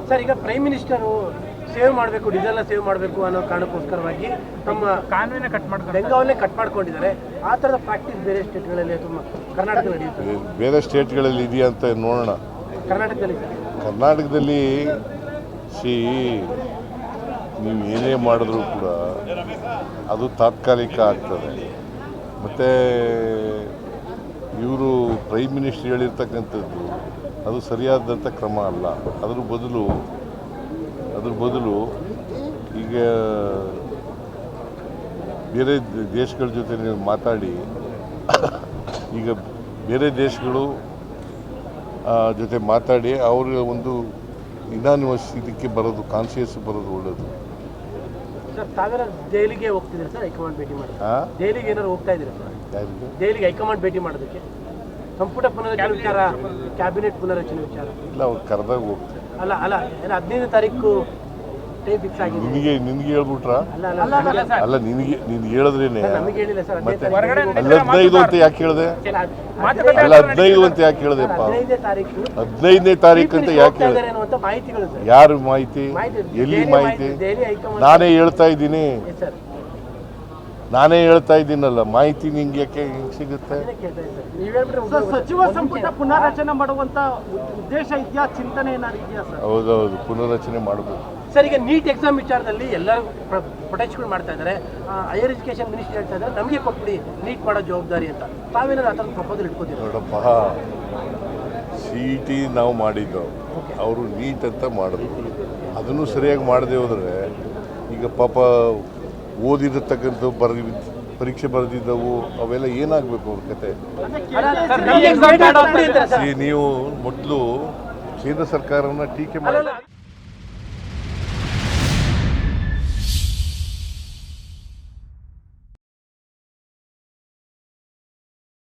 Sir, ಈಗ prime minister save ಮಾಡಬೇಕು, ಡೀಸೆಲ್ನ save ಮಾಡಬೇಕು ಅನ್ನೋ ಕಾರಣಕ್ಕೋಸ್ಕರವಾಗಿ ತಮ್ಮ ಕಾನೂನಿನ ಕಟ್ ಮಾಡ್ತಾರೆ, ಬೆಂಗಾವನ್ನೇ ಕಟ್ ಮಾಡ್ಕೊಂಡಿದ್ದಾರೆ. ಆ ಥರದ ಪ್ರಾಕ್ಟೀಸ್ ಬೇರೆ ಸ್ಟೇಟ್ಗಳಲ್ಲಿ ತುಂಬ ಕರ್ನಾಟಕದಲ್ಲಿ ನಡೆಯುತ್ತೆ. ಬೇರೆ ಸ್ಟೇಟ್ಗಳಲ್ಲಿ ಇದೆಯಾ ಅಂತ ನೋಡೋಣ. ಕರ್ನಾಟಕದಲ್ಲಿ ನೀವು ಏನೇ ಮಾಡಿದ್ರೂ ಕೂಡ ಅದು ತಾತ್ಕಾಲಿಕ ಆಗ್ತದೆ. ಮತ್ತು ಇವರು ಪ್ರೈಮ್ ಮಿನಿಸ್ಟರ್ ಹೇಳಿರ್ತಕ್ಕಂಥದ್ದು ಅದು ಸರಿಯಾದಂಥ ಕ್ರಮ ಅಲ್ಲ. ಅದ್ರ ಬದಲು ಈಗ ಬೇರೆ ದೇಶಗಳ ಜೊತೆ ನೀವು ಮಾತಾಡಿ, ಈಗ ಬೇರೆ ದೇಶಗಳು ಜೊತೆ ಮಾತಾಡಿ ಅವ್ರ ಒಂದು ಇನಾನಿವಸ್ ಇದಕ್ಕೆ ಬರೋದು, ಕಾನ್ಸಿಯಸ್ ಬರೋದು ಒಳ್ಳೆಯದು. ಸರ್, ತಾವೆಲ್ಲ ದೆಹಲಿಗೆ ಹೋಗ್ತಿದ್ದೀರಾ ಸರ್ ಹೈಕಮಾಂಡ್ ಭೇಟಿ ಮಾಡೋದು? ದೆಹಲಿಗೆ ಏನಾದ್ರು ಹೋಗ್ತಾ ಇದ್ದೀರಾ ಸರ್? ದೆಹಲಿಗೆ ಹೈಕಮಾಂಡ್ ಭೇಟಿ ಮಾಡೋದಕ್ಕೆ ಸಂಪುಟ ಪುನರಚನೆ ವಿಚಾರ, ಕ್ಯಾಬಿನೆಟ್ ಪುನರಚನೆ ವಿಚಾರ ಇಲ್ಲ, ಅವ್ರು ಕರೆದಾಗ ಹೋಗ್ತಾರೆ. ಅಲ್ಲ 15ನೇ ತಾರೀಕು ಟೈಮ್ ಫಿಕ್ಸ್ ಆಗಿದೆ. ನಿನಗೆ ಹೇಳ್ಬಿಟ್ರಾ? ಅಲ್ಲ, ನೀನು ಹೇಳಿದ್ರೇನೆ. ನಮಗೆ ಹೇಳಿಲ್ಲ ಸರ್. ಮತ್ತೆ 15 ಅಂತ ಯಾಕೆ ಹೇಳಿದೆ? ಅಲ್ಲ, 15 ಅಂತ ಯಾಕೆ ಹೇಳಿದೆಪ್ಪ? 15ನೇ ತಾರೀಕು ಅಂತ ಯಾಕೆ ಹೇಳಿದೆ? ಮಾಹಿತಿಗಳು ಸರ್. ಯಾರು ಮಾಹಿತಿ? ಎಲ್ಲಿ ಮಾಹಿತಿ? ನಾನೇ ಹೇಳ್ತಾ ಇದ್ದೀನಿ. ನಾನೇ ಹೇಳ್ತಾ ಇದ್ದೀನಲ್ಲ, ಮಾಹಿತಿ ನಿಂಗೆ ಯಾಕೆ ಹೆಂಗೆ ಸಿಗುತ್ತೆ? ಸಚಿವ ಸಂಪುಟ ಪುನರ್ರಚನೆ ಮಾಡುವಂತ ಉದ್ದೇಶ ಇದೆಯಾ, ಚಿಂತನೆ ಏನಾದ್ರು ಇದೆಯಾ ಸರ್? ಹೌದೌದು, ಪುನರ್ರಚನೆ ಮಾಡಬೇಕು ಸರ್. ಈಗ ನೀಟ್ ಎಕ್ಸಾಮ್ ವಿಚಾರದಲ್ಲಿ ಎಲ್ಲರೂ ಪ್ರೊಟೆಸ್ಟ್ಗಳು ಮಾಡ್ತಾ ಇದ್ದಾರೆ. ಹೈಯರ್ ಎಜುಕೇಶನ್ ಮಿನಿಸ್ಟರ್ ಹೇಳ್ತಾ ಇದ್ದಾರೆ ನಮಗೆ ಕೊಟ್ಬಿಡಿ ನೀಟ್ ಮಾಡೋ ಜವಾಬ್ದಾರಿ ಅಂತ. ತಾವೇನಾದ್ರು ಆ ಥರ ಪ್ರಪೋಸಲ್ ಇಟ್ಕೋತೀವಿ? ನೋಡಪ್ಪ, CET ನಾವು ಮಾಡಿದ್ದೆವು, ಅವರು ನೀಟ್ ಅಂತ ಮಾಡಿದ್ರು. ಅದನ್ನು ಸರಿಯಾಗಿ ಮಾಡದೆ ಹೋದರೆ ಈಗ ಪಾಪ ಓದಿರತಕ್ಕಂಥ ಪರೀಕ್ಷೆ ಬರೆದಿದ್ದವು ಅವೆಲ್ಲ ಏನಾಗಬೇಕು ಅವ್ರ ಕತೆ? ನೀವು ಮೊದಲು ಕೇಂದ್ರ ಸರ್ಕಾರವನ್ನು ಟೀಕೆ ಮಾಡಿ